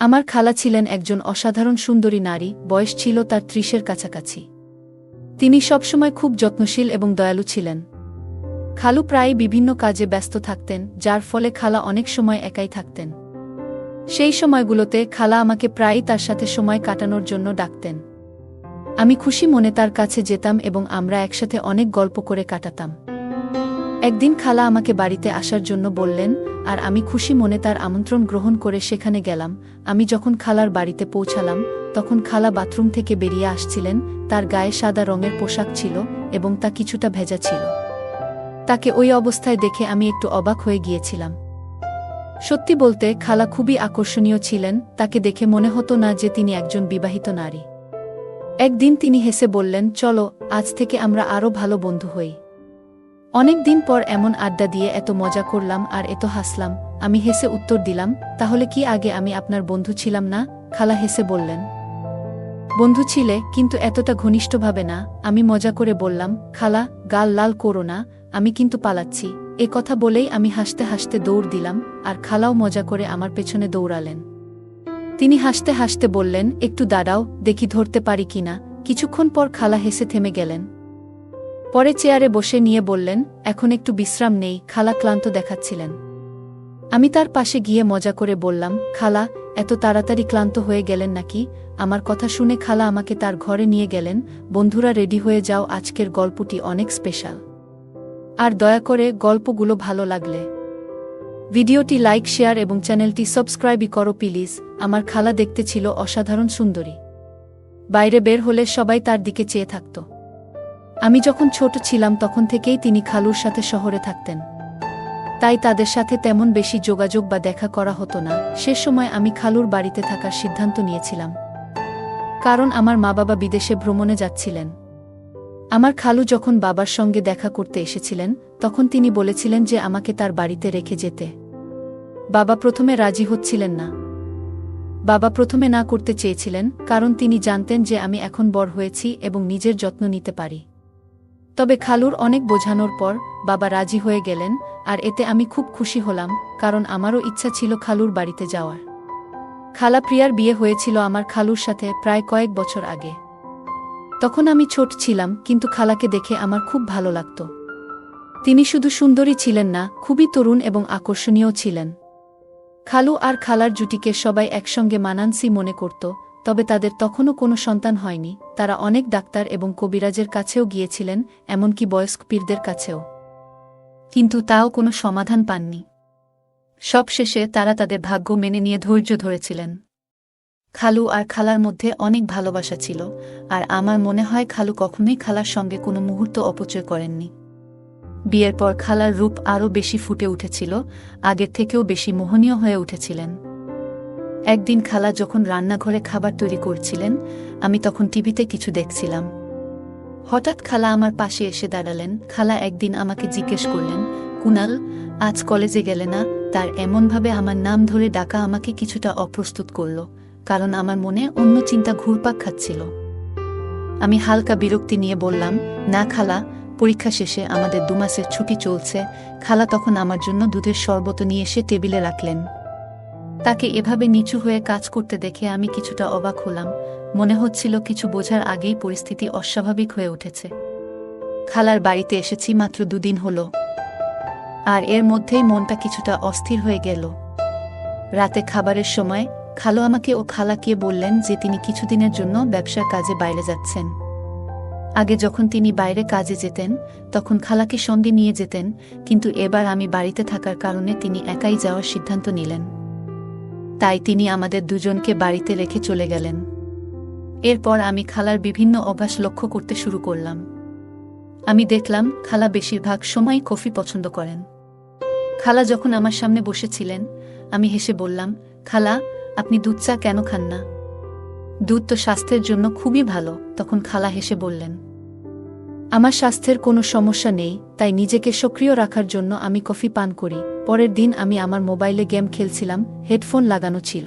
আমার খালা ছিলেন একজন অসাধারণ সুন্দরী নারী, বয়স ছিল তার ৩০-এর কাছাকাছি। তিনি সবসময় খুব যত্নশীল এবং দয়ালু ছিলেন। খালু প্রায়ই বিভিন্ন কাজে ব্যস্ত থাকতেন, যার ফলে খালা অনেক সময় একাই থাকতেন। সেই সময়গুলোতে খালা আমাকে প্রায়ই তার সাথে সময় কাটানোর জন্য ডাকতেন। আমি খুশি মনে তার কাছে যেতাম এবং আমরা একসাথে অনেক গল্প করে কাটাতাম। একদিন খালা আমাকে বাড়িতে আসার জন্য বললেন, আর আমি খুশি মনে তার আমন্ত্রণ গ্রহণ করে সেখানে গেলাম। আমি যখন খালার বাড়িতে পৌঁছালাম, তখন খালা বাথরুম থেকে বেরিয়ে আসছিলেন। তার গায়ে সাদা রঙের পোশাক ছিল এবং তা কিছুটা ভেজা ছিল। তাকে ওই অবস্থায় দেখে আমি একটু অবাক হয়ে গিয়েছিলাম। সত্যি বলতে খালা খুবই আকর্ষণীয় ছিলেন, তাকে দেখে মনে হতো না যে তিনি একজন বিবাহিত নারী। একদিন তিনি হেসে বললেন, চলো আজ থেকে আমরা আরও ভালো বন্ধু হই। অনেক দিন পর এমন আড্ডা দিয়ে এত মজা করলাম আর এত হাসলাম। আমি হেসে উত্তর দিলাম, তাহলে কি আগে আমি আপনার বন্ধু ছিলাম না? খালা হেসে বললেন, বন্ধু ছিলে, কিন্তু এতটা ঘনিষ্ঠভাবে না। আমি মজা করে বললাম, খালা গাল লাল করো না, আমি কিন্তু পালাচ্ছি। এ কথা বলেই আমি হাসতে হাসতে দৌড় দিলাম, আর খালাও মজা করে আমার পেছনে দৌড়ালেন। তিনি হাসতে হাসতে বললেন, একটু দাঁড়াও, দেখি ধরতে পারি কিনা। কিছুক্ষণ পর খালা হেসে থেমে গেলেন। পরে চেয়ারে বসে নিয়ে বললেন, এখন একটু বিশ্রাম নেই। খালা ক্লান্ত দেখাচ্ছিলেন। আমি তার পাশে গিয়ে মজা করে বললাম, খালা এত তাড়াতাড়ি ক্লান্ত হয়ে গেলেন নাকি? আমার কথা শুনে খালা আমাকে তার ঘরে নিয়ে গেলেন। বন্ধুরা রেডি হয়ে যাও, আজকের গল্পটি অনেক স্পেশাল। আর দয়া করে গল্পগুলো ভালো লাগলে ভিডিওটি লাইক, শেয়ার এবং চ্যানেলটি সাবস্ক্রাইবই করো প্লিজ। আমার খালা দেখতে ছিল অসাধারণ সুন্দরী। বাইরে বের হলে সবাই তার দিকে চেয়ে থাকত। আমি যখন ছোট ছিলাম তখন থেকেই তিনি খালুর সাথে শহরে থাকতেন, তাই তাদের সাথে তেমন বেশি যোগাযোগ বা দেখা করা হতো না। সে সময় আমি খালুর বাড়িতে থাকার সিদ্ধান্ত নিয়েছিলাম, কারণ আমার মা বাবা বিদেশে ভ্রমণে যাচ্ছিলেন। আমার খালু যখন বাবার সঙ্গে দেখা করতে এসেছিলেন, তখন তিনি বলেছিলেন যে আমাকে তার বাড়িতে রেখে যেতে। বাবা প্রথমে রাজি হচ্ছিলেন না। বাবা প্রথমে না করতে চেয়েছিলেন, কারণ তিনি জানতেন যে আমি এখন বড় হয়েছি এবং নিজের যত্ন নিতে পারি। তবে খালুর অনেক বোঝানোর পর বাবা রাজি হয়ে গেলেন, আর এতে আমি খুব খুশি হলাম, কারণ আমারও ইচ্ছা ছিল খালুর বাড়িতে যাওয়ার। খালা প্রিয়ার বিয়ে হয়েছিল আমার খালুর সাথে প্রায় কয়েক বছর আগে। তখন আমি ছোট ছিলাম, কিন্তু খালাকে দেখে আমার খুব ভালো লাগত। তিনি শুধু সুন্দরী ছিলেন না, খুবই তরুণ এবং আকর্ষণীয় ছিলেন। খালু আর খালার জুটিকে সবাই একসঙ্গে মানানসি মনে করত, তবে তাদের তখনও কোনো সন্তান হয়নি। তারা অনেক ডাক্তার এবং কবিরাজের কাছেও গিয়েছিলেন, এমনকি বয়স্ক পীরদের কাছেও, কিন্তু তাও কোনো সমাধান পাননি। সবশেষে তারা তাদের ভাগ্য মেনে নিয়ে ধৈর্য ধরেছিলেন। খালু আর খালার মধ্যে অনেক ভালোবাসা ছিল, আর আমার মনে হয় খালু কখনোই খালার সঙ্গে কোনো মুহূর্ত অপচয় করেননি। বিয়ের পর খালার রূপ আরও বেশি ফুটে উঠেছিল, আগের থেকেও বেশি মোহনীয় হয়ে উঠেছিলেন। একদিন খালা যখন রান্নাঘরে খাবার তৈরি করছিলেন, আমি তখন টিভিতে কিছু দেখছিলাম। হঠাৎ খালা আমার পাশে এসে দাঁড়ালেন। খালা একদিন আমাকে জিজ্ঞেস করলেন, কুনাল আজ কলেজে গেলে না? তার এমনভাবে আমার নাম ধরে ডাকা আমাকে কিছুটা অপ্রস্তুত করল, কারণ আমার মনে অন্য চিন্তা ঘুরপাক খাচ্ছিল। আমি হালকা বিরক্তি নিয়ে বললাম, না খালা, পরীক্ষা শেষে আমাদের 2 মাসের ছুটি চলছে। খালা তখন আমার জন্য দুধের শরবত নিয়ে এসে টেবিলে রাখলেন। তাকে এভাবে নিচু হয়ে কাজ করতে দেখে আমি কিছুটা অবাক হলাম। মনে হচ্ছিল কিছু বোঝার আগেই পরিস্থিতি অস্বাভাবিক হয়ে উঠেছে। খালার বাড়িতে এসেছি মাত্র 2 দিন হলো, আর এর মধ্যেই মনটা কিছুটা অস্থির হয়ে গেল। রাতে খাবারের সময় খালু আমাকে ও খালাকে বললেন যে তিনি কিছুদিনের জন্য ব্যবসার কাজে বাইরে যাচ্ছেন। আগে যখন তিনি বাইরে কাজে যেতেন, তখন খালাকে সঙ্গে নিয়ে যেতেন, কিন্তু এবার আমি বাড়িতে থাকার কারণে তিনি একাই যাওয়ার সিদ্ধান্ত নিলেন। তাই তিনি আমাদের দুজনকে বাড়িতে রেখে চলে গেলেন। এরপর আমি খালার বিভিন্ন অভ্যাস লক্ষ্য করতে শুরু করলাম। আমি দেখলাম খালা বেশিরভাগ সময় কফি পছন্দ করেন। খালা যখন আমার সামনে বসেছিলেন, আমি হেসে বললাম, খালা আপনি দুধ চা কেন খান না? দুধ তো স্বাস্থ্যের জন্য খুবই ভালো। তখন খালা হেসে বললেন, আমার স্বাস্থ্যের কোনো সমস্যা নেই, তাই নিজেকে সক্রিয় রাখার জন্য আমি কফি পান করি। পরের দিন আমি আমার মোবাইলে গেম খেলছিলাম, হেডফোন লাগানো ছিল।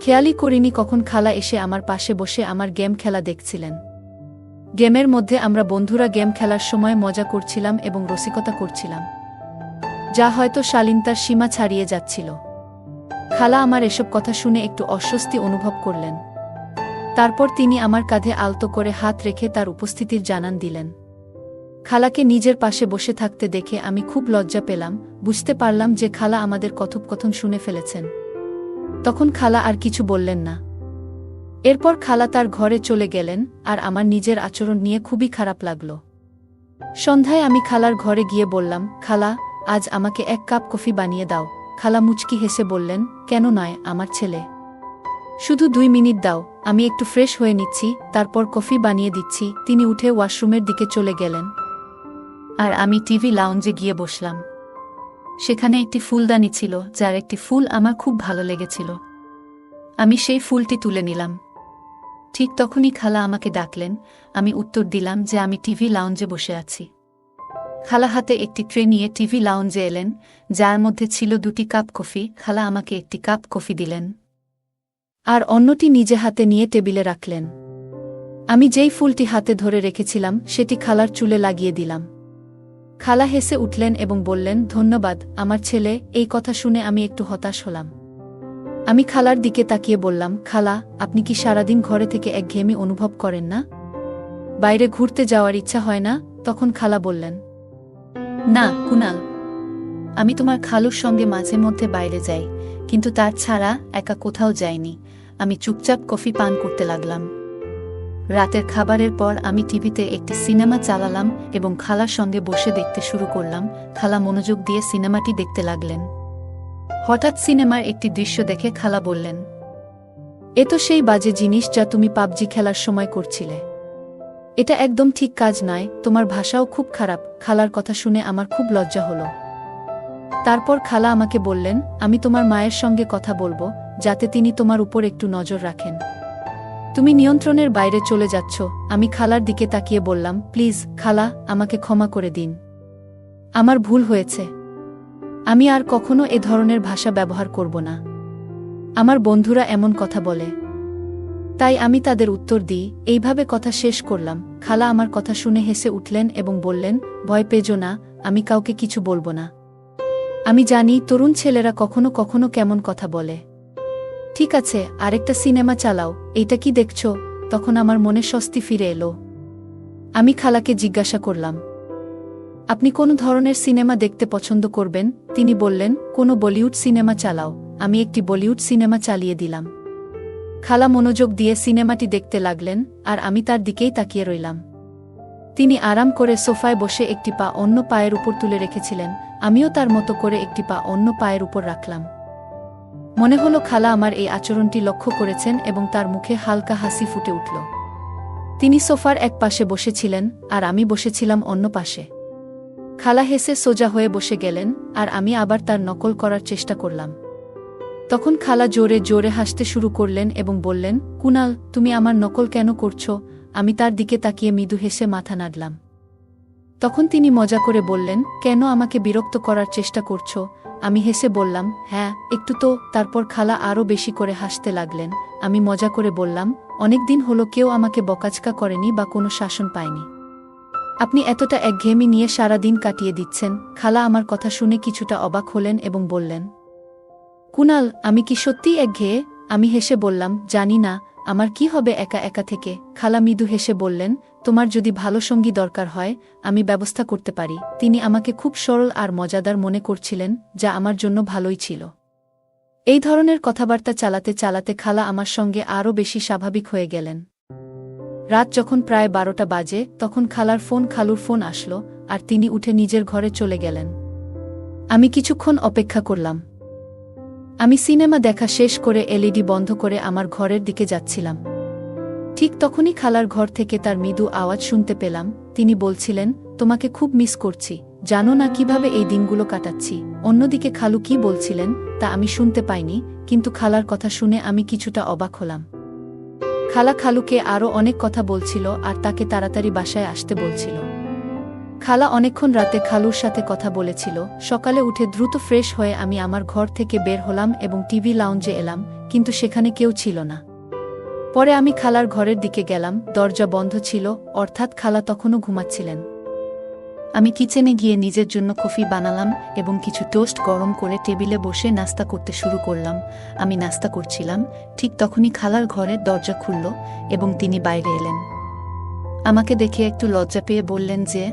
খেয়ালই করিনি কখন খালা এসে আমার পাশে বসে আমার গেম খেলা দেখছিলেন। গেমের মধ্যে আমরা বন্ধুরা গেম খেলার সময় মজা করছিলাম এবং রসিকতা করছিলাম, যা হয়তো শালীনতার সীমা ছাড়িয়ে যাচ্ছিল। খালা আমার এসব কথা শুনে একটু অস্বস্তি অনুভব করলেন। তারপর তিনি আমার কাঁধে আলতো করে হাত রেখে তার উপস্থিতির জানান দিলেন। খালাকে নিজের পাশে বসে থাকতে দেখে আমি খুব লজ্জা পেলাম, বুঝতে পারলাম যে খালা আমাদের কথোপকথন শুনে ফেলেছেন। তখন খালা আর কিছু বললেন না। এরপর খালা তার ঘরে চলে গেলেন, আর আমার নিজের আচরণ নিয়ে খুবই খারাপ লাগল। সন্ধ্যায় আমি খালার ঘরে গিয়ে বললাম, খালা, আজ আমাকে 1 কাপ কফি বানিয়ে দাও। খালা মুচকি হেসে বললেন, কেন নয় আমার ছেলে, শুধু 2 মিনিট দাও, আমি একটু ফ্রেশ হয়ে নিচ্ছি, তারপর কফি বানিয়ে দিচ্ছি। তিনি উঠে ওয়াশরুমের দিকে চলে গেলেন, আর আমি টিভি লাউঞ্জে গিয়ে বসলাম। সেখানে একটি ফুলদানি ছিল, যার একটি ফুল আমার খুব ভালো লেগেছিল। আমি সেই ফুলটি তুলে নিলাম। ঠিক তখনই খালা আমাকে ডাকলেন। আমি উত্তর দিলাম যে আমি টিভি লাউঞ্জে বসে আছি। খালা হাতে একটি ট্রে নিয়ে টিভি লাউঞ্জে এলেন, যার মধ্যে ছিল 2টি কাপ কফি। খালা আমাকে 1টি কাপ কফি দিলেন, আর অন্যটি নিজে হাতে নিয়ে টেবিলে রাখলেন। আমি যেই ফুলটি হাতে ধরে রেখেছিলাম সেটি খালার চুলে লাগিয়ে দিলাম। খালা হেসে উঠলেন এবং বললেন, ধন্যবাদ আমার ছেলে। এই কথা শুনে আমি একটু হতাশ হলাম। আমি খালার দিকে তাকিয়ে বললাম, খালা, আপনি কি সারাদিন ঘরে থেকে একঘেয়েমি অনুভব করেন না? বাইরে ঘুরতে যাওয়ার ইচ্ছা হয় না? তখন খালা বললেন, না কুনাল, আমি তোমার খালুর সঙ্গে মাঝে মধ্যে বাইরে যাই, কিন্তু তার ছাড়া একা কোথাও যাইনি। আমি চুপচাপ কফি পান করতে লাগলাম। রাতের খাবারের পর আমি টিভিতে একটি সিনেমা চালালাম এবং খালার সঙ্গে বসে দেখতে শুরু করলাম। খালা মনোযোগ দিয়ে সিনেমাটি দেখতে লাগলেন। হঠাৎ সিনেমার একটি দৃশ্য দেখে খালা বললেন, এ তো সেই বাজে জিনিস যা তুমি পাবজি খেলার সময় করছিলে। এটা একদম ঠিক কাজ নয়, তোমার ভাষাও খুব খারাপ। খালার কথা শুনে আমার খুব লজ্জা হলো। তারপর খালা আমাকে বললেন, আমি তোমার মায়ের সঙ্গে কথা বলবো, যাতে তিনি তোমার উপর একটু নজর রাখেন। তুমি নিয়ন্ত্রণের বাইরে চলে যাচ্ছ। আমি খালার দিকে তাকিয়ে বললাম, প্লিজ খালা, আমাকে ক্ষমা করে দিন। আমার ভুল হয়েছে। আমি আর কখনো এ ধরনের ভাষা ব্যবহার করব না। আমার বন্ধুরা এমন কথা বলে, তাই আমি তাদের উত্তর দিই। এইভাবে কথা শেষ করলাম। খালা আমার কথা শুনে হেসে উঠলেন এবং বললেন, ভয় পেজো না, আমি কাউকে কিছু বলবো না। আমি জানি তরুণ ছেলেরা কখনো কখনো কেমন কথা বলে। ঠিক আছে, আরেকটা সিনেমা চালাও। এইটা কি দেখছো? তখন আমার মনে স্বস্তি ফিরে এলো। আমি খালাকে জিজ্ঞাসা করলাম, আপনি কোন ধরনের সিনেমা দেখতে পছন্দ করবেন? তিনি বললেন, কোনো বলিউড সিনেমা চালাও। আমি একটি বলিউড সিনেমা চালিয়ে দিলাম। খালা মনোযোগ দিয়ে সিনেমাটি দেখতে লাগলেন, আর আমি তার দিকেই তাকিয়ে রইলাম। তিনি আরাম করে সোফায় বসে একটি পা অন্য পায়ের উপর তুলে রেখেছিলেন। আমিও তার মতো করে একটি পা অন্য পায়ের উপর রাখলাম। মনে হলো খালা আমার এই আচরণটি লক্ষ্য করেছেন এবং তার মুখে হালকা হাসি ফুটে উঠল। তিনি সোফার এক পাশে বসেছিলেন, আর আমি বসেছিলাম অন্য পাশে। খালা হেসে সোজা হয়ে বসে গেলেন, আর আমি আবার তার নকল করার চেষ্টা করলাম। তখন খালা জোরে জোরে হাসতে শুরু করলেন এবং বললেন, কুনাল, তুমি আমার নকল কেন করছো? আমি তার দিকে তাকিয়ে মৃদু হেসে মাথা নাড়লাম। তখন তিনি মজা করে বললেন, কেন আমাকে বিরক্ত করার চেষ্টা করছো? আমি হেসে বললাম, হ্যাঁ একটু তো। তারপর খালা আরও বেশি করে হাসতে লাগলেন। আমি মজা করে বললাম, অনেকদিন হলো কেউ আমাকে বকাঝকা করেনি বা কোনো শাসন পায়নি। আপনি এতটা একঘেয়েমি নিয়ে সারা দিন কাটিয়ে দিচ্ছেন। খালা আমার কথা শুনে কিছুটা অবাক হলেন এবং বললেন, কুনাল, আমি কি সত্যিই একঘেয়ে? আমি হেসে বললাম, জানি না, আমার কি হবে একা একা থেকে। খালা মৃদু হেসে বললেন, তোমার যদি ভালো সঙ্গী দরকার হয়, আমি ব্যবস্থা করতে পারি। তিনি আমাকে খুব সরল আর মজাদার মনে করছিলেন, যা আমার জন্য ভালোই ছিল। এই ধরনের কথাবার্তা চালাতে চালাতে খালা আমার সঙ্গে আরও বেশি স্বাভাবিক হয়ে গেলেন। রাত যখন প্রায় 12টা বাজে, তখন খালুর ফোন আসলো, আর তিনি উঠে নিজের ঘরে চলে গেলেন। আমি কিছুক্ষণ অপেক্ষা করলাম। আমি সিনেমা দেখা শেষ করে এলইডি বন্ধ করে আমার ঘরের দিকে যাচ্ছিলাম। ঠিক তখনই খালার ঘর থেকে তার মৃদু আওয়াজ শুনতে পেলাম। তিনি বলছিলেন, তোমাকে খুব মিস করছি, জানো না কিভাবে এই দিনগুলো কাটাচ্ছি। অন্যদিকে খালু কি বলছিলেন তা আমি শুনতে পাইনি, কিন্তু খালার কথা শুনে আমি কিছুটা অবাক হলাম। খালা খালুকে আরও অনেক কথা বলছিল আর তাকে তাড়াতাড়ি বাসায় আসতে বলছিল। খালা অনেকক্ষণ রাতে খালুর সাথে কথা বলেছিল। সকালে উঠে দ্রুত ফ্রেশ হয়ে আমি আমার ঘর থেকে বের হলাম এবং টিভি লাউঞ্জে এলাম, কিন্তু সেখানে কেউ ছিল না। পরে আমি খালার ঘরের দিকে গেলাম, দরজা বন্ধ ছিল, অর্থাৎ খালা তখনও ঘুমাচ্ছিলেন। আমি কিচেনে গিয়ে নিজের জন্য কফি বানালাম এবং কিছু টোস্ট গরম করে টেবিলে বসে নাস্তা করতে শুরু করলাম। আমি নাস্তা করছিলাম, ঠিক তখনই খালার ঘরের দরজা খুলল এবং তিনি বাইরে এলেন। আমাকে দেখে একটু লজ্জা পেয়ে বললেন যে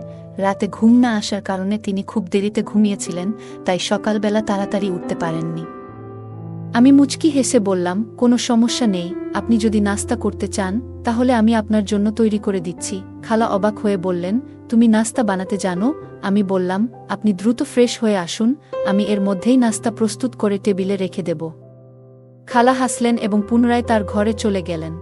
রাতে ঘুম না আসার কারণে তিনি খুব দেরিতে ঘুমিয়েছিলেন, তাই সকালবেলা তাড়াতাড়ি উঠতে পারেননি। আমি মুচকি হেসে বললাম, কোনো সমস্যা নেই, আপনি যদি নাস্তা করতে চান তাহলে আমি আপনার জন্য তৈরি করে দিচ্ছি। খালা অবাক হয়ে বললেন, তুমি নাস্তা বানাতে জানো? আমি বললাম, আপনি দ্রুত ফ্রেশ হয়ে আসুন, আমি এর মধ্যেই নাস্তা প্রস্তুত করে টেবিলে রেখে দেব। খালা হাসলেন এবং পুনরায় তার ঘরে চলে গেলেন।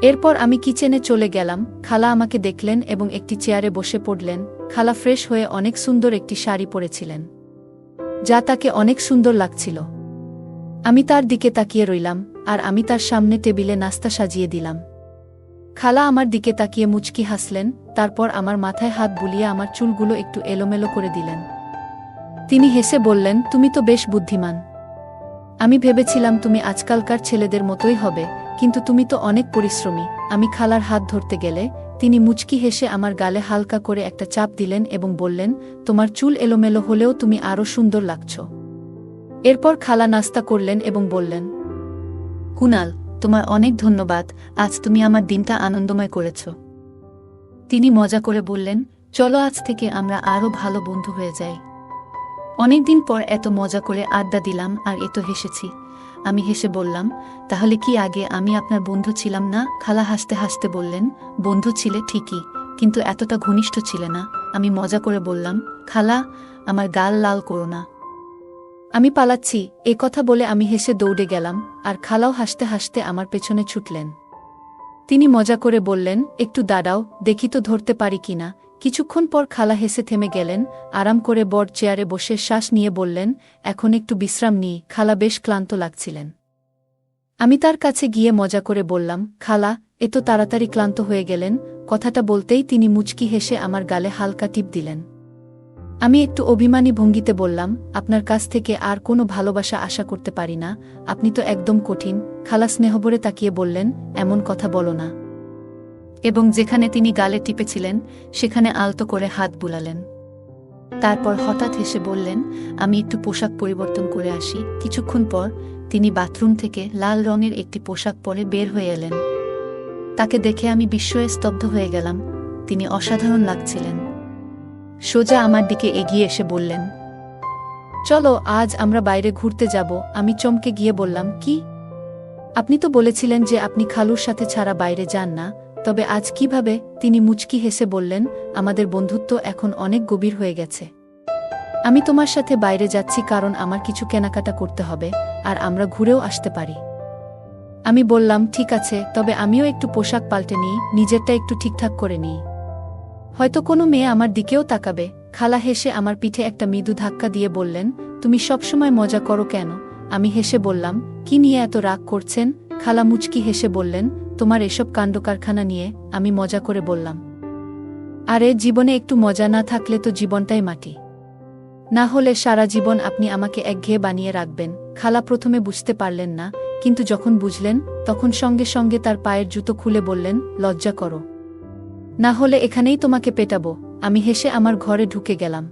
এরপর আমি কিচেনে চলে গেলাম। খালা আমাকে দেখলেন এবং একটি চেয়ারে বসে পড়লেন। খালা ফ্রেশ হয়ে অনেক সুন্দর একটি শাড়ি পরেছিলেন, যা তাকে অনেক সুন্দর লাগছিল। আমি তার দিকে তাকিয়ে রইলাম, আর আমি তার সামনে টেবিলে নাস্তা সাজিয়ে দিলাম। খালা আমার দিকে তাকিয়ে মুচকি হাসলেন, তারপর আমার মাথায় হাত বুলিয়ে আমার চুলগুলো একটু এলোমেলো করে দিলেন। তিনি হেসে বললেন, তুমি তো বেশ বুদ্ধিমান। আমি ভেবেছিলাম তুমি আজকালকার ছেলেদের মতোই হবে, কিন্তু তুমি তো অনেক পরিশ্রমী। আমি খালার হাত ধরতে গেলে তিনি মুচকি হেসে আমার গালে হালকা করে একটা চাপ দিলেন এবং বললেন, তোমার চুল এলোমেলো হলেও তুমি আরও সুন্দর লাগছ। এরপর খালা নাস্তা করলেন এবং বললেন, কুনাল, তোমার অনেক ধন্যবাদ, আজ তুমি আমার দিনটা আনন্দময় করেছ। তিনি মজা করে বললেন, চলো আজ থেকে আমরা আরও ভালো বন্ধু হয়ে যাই। অনেকদিন পর এত মজা করে আড্ডা দিলাম আর এত হেসেছি। আমি হেসে বললাম, তাহলে কি আগে আমি আপনার বন্ধু ছিলাম না? খালা হাসতে হাসতে বললেন, বন্ধু ছিলে ঠিকই, কিন্তু এতটা ঘনিষ্ঠ ছিলে না। আমি মজা করে বললাম, খালা, আমার গাল লাল করো না, আমি পালাচ্ছি। এ কথা বলে আমি হেসে দৌড়ে গেলাম, আর খালাও হাসতে হাসতে আমার পেছনে ছুটলেন। তিনি মজা করে বললেন, একটু দাঁড়াও, দেখি তো ধরতে পারি কিনা। কিছুক্ষণ পর খালা হেসে থেমে গেলেন, আরাম করে বড় চেয়ারে বসে শ্বাস নিয়ে বললেন, এখন একটু বিশ্রাম নিই। খালা বেশ ক্লান্ত লাগছিলেন। আমি তার কাছে গিয়ে মজা করে বললাম, খালা, এত তাড়াতাড়ি ক্লান্ত হয়ে গেলেন? কথাটা বলতেই তিনি মুচকি হেসে আমার গালে হালকা টিপ দিলেন। আমি একটু অভিমানী ভঙ্গিতে বললাম, আপনার কাছ থেকে আর কোনো ভালোবাসা আশা করতে পারি না, আপনি তো একদম কঠিন। খালা স্নেহভরে তাকিয়ে বললেন, এমন কথা বলো না, এবং যেখানে তিনি গালে টিপেছিলেন সেখানে আলতো করে হাত বুলালেন। তারপর হঠাৎ হেসে বললেন, আমি একটু পোশাক পরিবর্তন করে আসি। কিছুক্ষণ পর তিনি বাথরুম থেকে লাল রঙের একটি পোশাক পরে বের হয়ে এলেন। তাকে দেখে আমি বিস্ময়ে স্তব্ধ হয়ে গেলাম। তিনি অসাধারণ লাগছিলেন। সোজা আমার দিকে এগিয়ে এসে বললেন, চলো আজ আমরা বাইরে ঘুরতে যাব। আমি চমকে গিয়ে বললাম, কি? আপনি তো বলেছিলেন যে আপনি খালুর সাথে ছাড়া বাইরে যান না, তবে আজ কিভাবে? তিনি মুচকি হেসে বললেন, আমাদের বন্ধুত্ব এখন অনেক গভীর হয়ে গেছে। আমি তোমার সাথে বাইরে যাচ্ছি কারণ আমার কিছু কেনাকাটা করতে হবে, আর আমরা ঘুরেও আসতে পারি। আমি বললাম, ঠিক আছে, তবে আমিও একটু পোশাক পাল্টে নিই, নিজেরটা একটু ঠিকঠাক করে নিই, হয়তো কোনো মেয়ে আমার দিকেও তাকাবে। খালা হেসে আমার পিঠে একটা মৃদু ধাক্কা দিয়ে বললেন, তুমি সবসময় মজা করো কেন? আমি হেসে বললাম, কি নিয়ে এত রাগ করছেন? খালা মুচকি হেসে বললেন, তোমার এসব কাণ্ডকারখানা নিয়ে। আমি মজা করে বললাম, আরে জীবনে একটু মজা না থাকলে তো জীবনটাই মাটি। না হলে সারা জীবন আপনি আমাকে একঘেয়ে বানিয়ে রাখবেন। খালা প্রথমে বুঝতে পারলেন না, কিন্তু যখন বুঝলেন তখন সঙ্গে সঙ্গে তার পায়ের জুতো খুলে বললেন, লজ্জা করো, না হলে এখানেই তোমাকে পেটাবো। আমি হেসে আমার ঘরে ঢুকে গেলাম।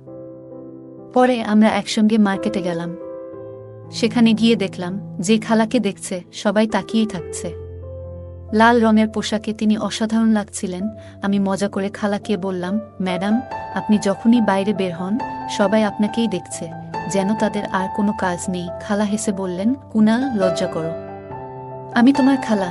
পরে আমরা একসঙ্গে মার্কেটে গেলাম। সেখানে গিয়ে দেখলাম যে খালাকে দেখছে সবাই তাকিয়েই থাকছে। লাল রঙের পোশাকে তিনি অসাধারণ লাগছিলেন। আমি মজা করে খালাকে বললাম, ম্যাডাম, আপনি যখনই বাইরে বের হন সবাই আপনাকেই দেখছে, যেন তাদের আর কোনো কাজ নেই। খালা হেসে বললেন, কুনাল, লজ্জা করো, আমি তোমার খালা।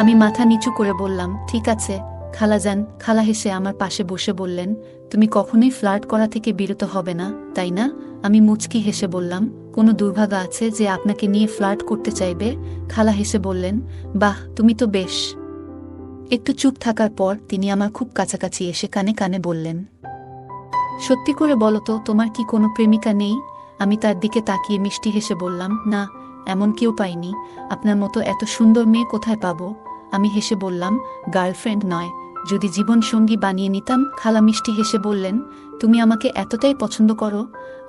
আমি মাথা নিচু করে বললাম, ঠিক আছে খালাজান। খালা হেসে আমার পাশে বসে বললেন, তুমি কখনোই ফ্লার্ট করা থেকে বিরত হবে না, তাই না? আমি মুচকি হেসে বললাম, কোনো দুর্ভাগা আছে যে আপনাকে নিয়ে ফ্লার্ট করতে চাইবে? খালা হেসে বললেন, বাহ, তুমি তো বেশ। একটু চুপ থাকার পর তিনি আমার খুব কাছাকাছি এসে কানে কানে বললেন, সত্যি করে বলো তো, তোমার কি কোনো প্রেমিকা নেই? আমি তার দিকে তাকিয়ে মিষ্টি হেসে বললাম, না, এমন কেউ পাইনি। আপনার মতো এত সুন্দর মেয়ে কোথায় পাবো? আমি হেসে বললাম, গার্লফ্রেন্ড নয়, যদি জীবন সঙ্গী বানিয়ে নিতাম। খালা মিষ্টি হেসে বললেন, তুমি আমাকে এতটাই পছন্দ করো?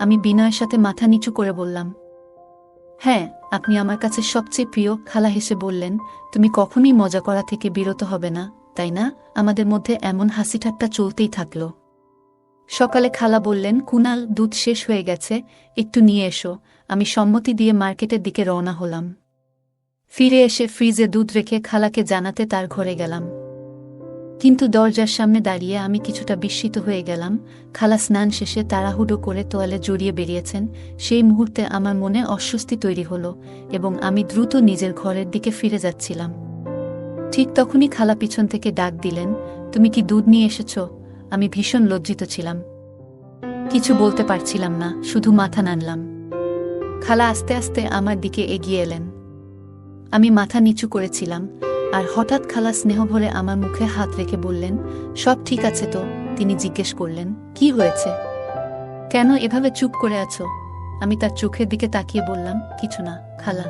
আমি বিনয়ের সাথে মাথা নিচু করে বললাম, হ্যাঁ, আপনি আমার কাছে সবচেয়ে প্রিয়। খালা হেসে বললেন, তুমি কখনোই মজা করা থেকে বিরত হবে না, তাই না? আমাদের মধ্যে এমন হাসি ঠাট্টা চলতেই থাকলো। সকালে খালা বললেন, কুনাল, দুধ শেষ হয়ে গেছে, একটু নিয়ে এসো। আমি সম্মতি দিয়ে মার্কেটের দিকে রওনা হলাম। ফিরে এসে ফ্রিজে দুধ রেখে খালাকে জানাতে তার ঘরে গেলাম। কিন্তু দরজার সামনে দাঁড়িয়ে আমি কিছুটা বিস্মিত হয়ে গেলাম। খালা স্নান শেষে তাড়াহুড়ো করে তোয়ালে জড়িয়ে বেরিয়েছেন। সেই মুহূর্তে আমার মনে অস্বস্তি তৈরি হলো এবং আমি দ্রুত নিজের ঘরের দিকে ফিরে যাচ্ছিলাম। ঠিক তখনই খালা পিছন থেকে ডাক দিলেন, তুমি কি দুধ নিয়ে এসেছ? আমি ভীষণ লজ্জিত ছিলাম। কিছু বলতে পারছিলাম না, শুধু মাথা নাড়লাম। খালা আস্তে আস্তে আমার দিকে এগিয়ে এলেন। আমি মাথা নিচু করেছিলাম, আর হঠাৎ খালা স্নেহভরে আমার মুখে হাত রেখে বললেন, সব ঠিক আছে তো? তিনি জিজ্ঞেস করলেন, কি হয়েছে? কেন এভাবে চুপ করে আছো? আমি তার চোখের দিকে তাকিয়ে বললাম, কিছু না খালা।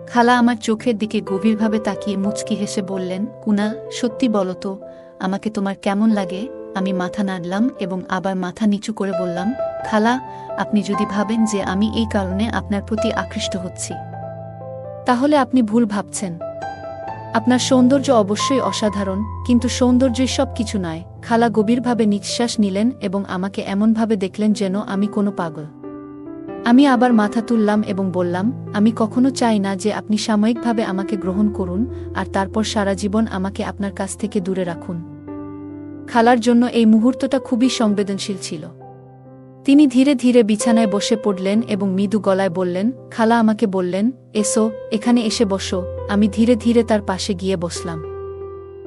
খালা আমার চোখের দিকে গভীরভাবে তাকিয়ে মুচকি হেসে বললেন, কুনাল, সত্যি বলো তো, আমাকে তোমার কেমন লাগে? আমি মাথা নাড়লাম এবং আবার মাথা নিচু করে বললাম, খালা, আপনি যদি ভাবেন যে আমি এই কারণে আপনার প্রতি আকৃষ্ট হচ্ছি, তাহলে আপনি ভুল ভাবছেন। আপনার সৌন্দর্য অবশ্যই অসাধারণ, কিন্তু সৌন্দর্যই সব কিছু নয়। খালা গভীরভাবে নিঃশ্বাস নিলেন এবং আমাকে এমনভাবে দেখলেন যেন আমি কোনো পাগল। আমি আবার মাথা তুললাম এবং বললাম, আমি কখনো চাই না যে আপনি সাময়িকভাবে আমাকে গ্রহণ করুন আর তারপর সারা জীবন আমাকে আপনার কাছ থেকে দূরে রাখুন। খালার জন্য এই মুহূর্তটা খুবই সংবেদনশীল ছিল। তিনি ধীরে ধীরে বিছানায় বসে পড়লেন এবং মৃদু গলায় বললেন, খালা আমাকে বললেন, এসো, এখানে এসে বসো। আমি ধীরে ধীরে তার পাশে গিয়ে বসলাম।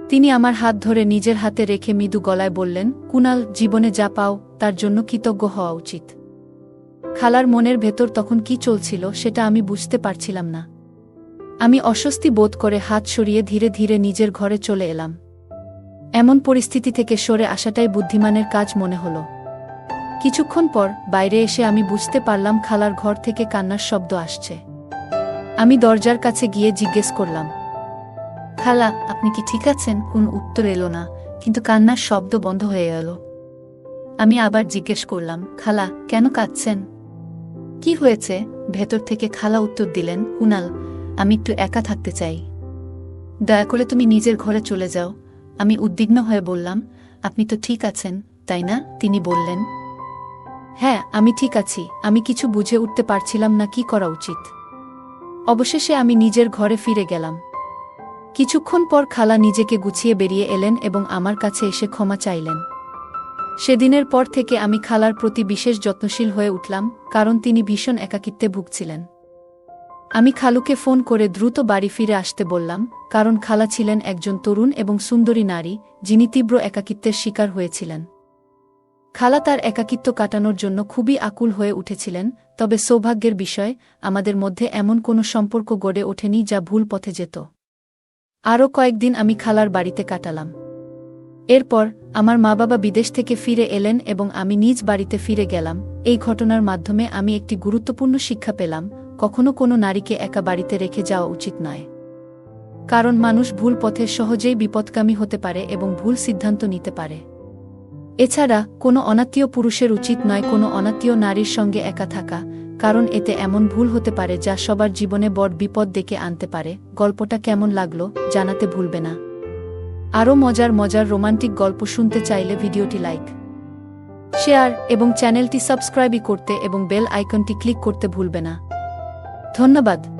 তিনি আমার হাত ধরে নিজের হাতে রেখে মৃদু গলায় বললেন, কুনাল, জীবনে যা পাও তার জন্য কৃতজ্ঞ হওয়া উচিত। খালার মনের ভেতর তখন কি চলছিল সেটা আমি বুঝতে পারছিলাম না। আমি অস্বস্তি বোধ করে হাত সরিয়ে ধীরে ধীরে নিজের ঘরে চলে এলাম। এমন পরিস্থিতি থেকে সরে আসাটাই বুদ্ধিমানের কাজ মনে হলো। কিছুক্ষণ পর বাইরে এসে আমি বুঝতে পারলাম খালার ঘর থেকে কান্নার শব্দ আসছে। আমি দরজার কাছে গিয়ে জিজ্ঞেস করলাম, খালা, আপনি কি ঠিক আছেন? কোন উত্তর এলো না, কিন্তু কান্নার শব্দ বন্ধ হয়ে গেল। আমি আবার জিজ্ঞেস করলাম, খালা, কেন কাঁদছেন? কি হয়েছে? ভেতর থেকে খালা উত্তর দিলেন, কুনাল, আমি একটু একা থাকতে চাই। দয়া করে তুমি নিজের ঘরে চলে যাও। আমি উদ্বিগ্ন হয়ে বললাম, আপনি তো ঠিক আছেন, তাই না? তিনি বললেন, হ্যাঁ, আমি ঠিক আছি। আমি কিছু বুঝে উঠতে পারছিলাম না কি করা উচিত। অবশেষে আমি নিজের ঘরে ফিরে গেলাম। কিছুক্ষণ পর খালা নিজেকে গুছিয়ে বেরিয়ে এলেন এবং আমার কাছে এসে ক্ষমা চাইলেন। সেদিনের পর থেকে আমি খালার প্রতি বিশেষ যত্নশীল হয়ে উঠলাম, কারণ তিনি ভীষণ একাকিত্বে ভুগছিলেন। আমি খালুকে ফোন করে দ্রুত বাড়ি ফিরে আসতে বললাম, কারণ খালা ছিলেন একজন তরুণ এবং সুন্দরী নারী, যিনি তীব্র একাকিত্বের শিকার হয়েছিলেন। খালা তার একাকিত্ব কাটানোর জন্য খুবই আকুল হয়ে উঠেছিলেন, তবে সৌভাগ্যের বিষয়, আমাদের মধ্যে এমন কোনো সম্পর্ক গড়ে ওঠেনি যা ভুল পথে যেত। আরও কয়েকদিন আমি খালার বাড়িতে কাটালাম। এরপর আমার মা-বাবা বিদেশ থেকে ফিরে এলেন এবং আমি নিজ বাড়িতে ফিরে গেলাম। এই ঘটনার মাধ্যমে আমি একটি গুরুত্বপূর্ণ শিক্ষা পেলাম, কখনো কোনো নারীকে একা বাড়িতে রেখে যাওয়া উচিত নয়। কারণ মানুষ ভুল পথে সহজেই বিপদগামী হতে পারে এবং ভুল সিদ্ধান্ত নিতে পারে। এছাড়া কোনো অনাত্মীয় পুরুষের উচিত নয় কোনো অনাত্মীয় নারীর সঙ্গে একা থাকা, কারণ এতে এমন ভুল হতে পারে যা সবার জীবনে বড় বিপদ ডেকে আনতে পারে। গল্পটা কেমন লাগলো জানাতে ভুলবে না। আরও মজার মজার রোমান্টিক গল্প শুনতে চাইলে ভিডিওটি লাইক, শেয়ার এবং চ্যানেলটি সাবস্ক্রাইব করতে এবং বেল আইকনটি ক্লিক করতে ভুলবে না। ধন্যবাদ।